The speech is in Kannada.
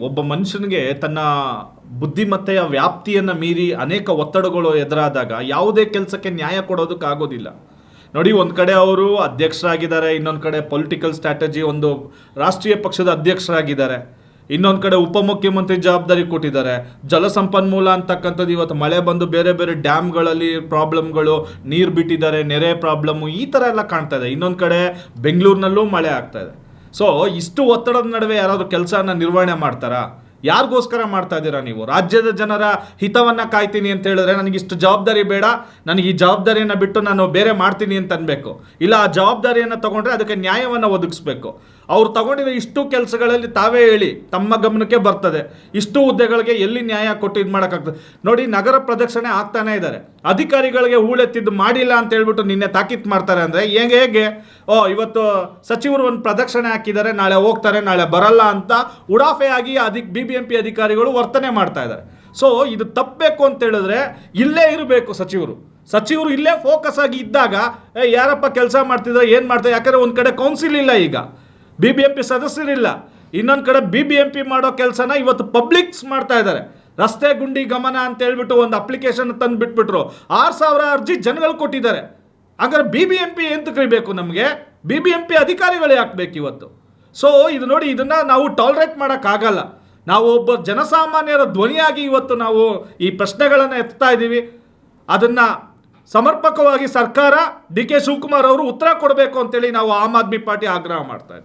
ಒಬ್ಬ ಮನುಷ್ಯನಿಗೆ ತನ್ನ ಬುದ್ಧಿಮತ್ತೆಯ ವ್ಯಾಪ್ತಿಯನ್ನು ಮೀರಿ ಅನೇಕ ಒತ್ತಡಗಳು ಎದುರಾದಾಗ ಯಾವುದೇ ಕೆಲಸಕ್ಕೆ ನ್ಯಾಯ ಕೊಡೋದಕ್ಕಾಗೋದಿಲ್ಲ. ನೋಡಿ, ಒಂದು ಕಡೆ ಅವರು ಅಧ್ಯಕ್ಷರಾಗಿದ್ದಾರೆ, ಇನ್ನೊಂದು ಕಡೆ ಪೊಲಿಟಿಕಲ್ ಸ್ಟ್ರಾಟಜಿ ಒಂದು ರಾಷ್ಟ್ರೀಯ ಪಕ್ಷದ ಅಧ್ಯಕ್ಷರಾಗಿದ್ದಾರೆ, ಇನ್ನೊಂದು ಕಡೆ ಉಪಮುಖ್ಯಮಂತ್ರಿ ಜವಾಬ್ದಾರಿ ಕೊಟ್ಟಿದ್ದಾರೆ. ಜಲಸಂಪನ್ಮೂಲ ಅಂತಕ್ಕಂಥದ್ದು ಇವತ್ತು ಮಳೆ ಬಂದು ಬೇರೆ ಬೇರೆ ಡ್ಯಾಮ್ಗಳಲ್ಲಿ ಪ್ರಾಬ್ಲಮ್ಗಳು, ನೀರು ಬಿಟ್ಟಿದ್ದಾರೆ, ನೆರೆ ಪ್ರಾಬ್ಲಮ್ಮು, ಈ ಥರ ಎಲ್ಲ ಕಾಣ್ತಾ ಇದೆ. ಇನ್ನೊಂದು ಕಡೆ ಬೆಂಗಳೂರಿನಲ್ಲೂ ಮಳೆ ಆಗ್ತಾ ಇದೆ. ಸೊ ಇಷ್ಟು ಒತ್ತಡದ ನಡುವೆ ಯಾರಾದರೂ ಕೆಲಸನ ನಿರ್ವಹಣೆ ಮಾಡ್ತಾರಾ? ಯಾರಿಗೋಸ್ಕರ ಮಾಡ್ತಾ ಇದ್ದೀರಾ ನೀವು? ರಾಜ್ಯದ ಜನರ ಹಿತವನ್ನು ಕಾಯ್ತೀನಿ ಅಂತ ಹೇಳಿದ್ರೆ ನನಗಿಷ್ಟು ಜವಾಬ್ದಾರಿ ಬೇಡ, ನನಗೆ ಈ ಜವಾಬ್ದಾರಿಯನ್ನು ಬಿಟ್ಟು ನಾನು ಬೇರೆ ಮಾಡ್ತೀನಿ ಅಂತ ಅನ್ಬೇಕು. ಇಲ್ಲ, ಆ ಜವಾಬ್ದಾರಿಯನ್ನು ತಗೊಂಡ್ರೆ ಅದಕ್ಕೆ ನ್ಯಾಯವನ್ನು ಒದಗಿಸ್ಬೇಕು. ಅವ್ರು ತಗೊಂಡಿರೋ ಇಷ್ಟು ಕೆಲಸಗಳಲ್ಲಿ ತಾವೇ ಹೇಳಿ, ತಮ್ಮ ಗಮನಕ್ಕೆ ಬರ್ತದೆ, ಇಷ್ಟು ಹುದ್ದೆಗಳಿಗೆ ಎಲ್ಲಿ ನ್ಯಾಯ ಕೊಟ್ಟು ಇದು ಮಾಡೋಕ್ಕಾಗ್ತದೆ? ನೋಡಿ, ನಗರ ಪ್ರದಕ್ಷಿಣೆ ಆಗ್ತಾನೆ ಇದ್ದಾರೆ, ಅಧಿಕಾರಿಗಳಿಗೆ ಹೂಳೆತ್ತಿದ್ದು ಮಾಡಿಲ್ಲ ಅಂತ ಹೇಳ್ಬಿಟ್ಟು ನಿನ್ನೆ ತಾಕೀತು ಮಾಡ್ತಾರೆ. ಅಂದರೆ ಹೇಗೆ ಇವತ್ತು ಸಚಿವರು ಒಂದು ಪ್ರದಕ್ಷಿಣೆ ಹಾಕಿದ್ದಾರೆ, ನಾಳೆ ಹೋಗ್ತಾರೆ, ನಾಳೆ ಬರಲ್ಲ ಅಂತ ಉಡಾಫೆಯಾಗಿ BBMP ಅಧಿಕಾರಿಗಳು ವರ್ತನೆ ಮಾಡ್ತಾ ಇದ್ದಾರೆ. ಸೊ ಇದು ತಪ್ಪಬೇಕು ಅಂತ ಹೇಳಿದ್ರೆ ಇಲ್ಲೇ ಇರಬೇಕು ಸಚಿವರು ಇಲ್ಲೇ ಫೋಕಸ್ ಆಗಿ ಇದ್ದಾಗ ಯಾರಪ್ಪ ಕೆಲಸ ಮಾಡ್ತಿದ್ರೆ ಏನು ಮಾಡ್ತಾರೆ? ಯಾಕಂದರೆ ಒಂದು ಕಡೆ ಕೌನ್ಸಿಲ್ ಇಲ್ಲ, ಈಗ BBMP ಸದಸ್ಯರಿಲ್ಲ, ಇನ್ನೊಂದು ಕಡೆ BBMP ಮಾಡೋ ಕೆಲಸನ ಇವತ್ತು ಪಬ್ಲಿಕ್ಸ್ ಮಾಡ್ತಾ ಇದ್ದಾರೆ. ರಸ್ತೆ ಗುಂಡಿ ಗಮನ ಅಂತ ಹೇಳ್ಬಿಟ್ಟು ಒಂದು ಅಪ್ಲಿಕೇಶನ್ ತಂದು ಬಿಟ್ಬಿಟ್ರು, 6,000 ಅರ್ಜಿ ಜನಗಳು ಕೊಟ್ಟಿದ್ದಾರೆ. ಹಾಗಾದ್ರೆ BBMP ಎಂತ ಕರಿಬೇಕು? ನಮಗೆ BBMP ಅಧಿಕಾರಿಗಳು ಯಾಕಬೇಕು ಇವತ್ತು? ಸೊ ಇದು ನೋಡಿ, ಇದನ್ನು ನಾವು ಟಾಲರೇಟ್ ಮಾಡೋಕ್ಕಾಗಲ್ಲ. ನಾವು ಒಬ್ಬ ಜನಸಾಮಾನ್ಯರ ಧ್ವನಿಯಾಗಿ ಇವತ್ತು ನಾವು ಈ ಪ್ರಶ್ನೆಗಳನ್ನು ಎತ್ತಾ ಇದ್ದೀವಿ. ಅದನ್ನು ಸಮರ್ಪಕವಾಗಿ ಸರ್ಕಾರ, DK ಶಿವಕುಮಾರ್ ಅವರು ಉತ್ತರ ಕೊಡಬೇಕು ಅಂತೇಳಿ ನಾವು ಆಮ್ ಆದ್ಮಿ ಪಾರ್ಟಿ ಆಗ್ರಹ ಮಾಡ್ತಾ ಇದ್ದೀವಿ.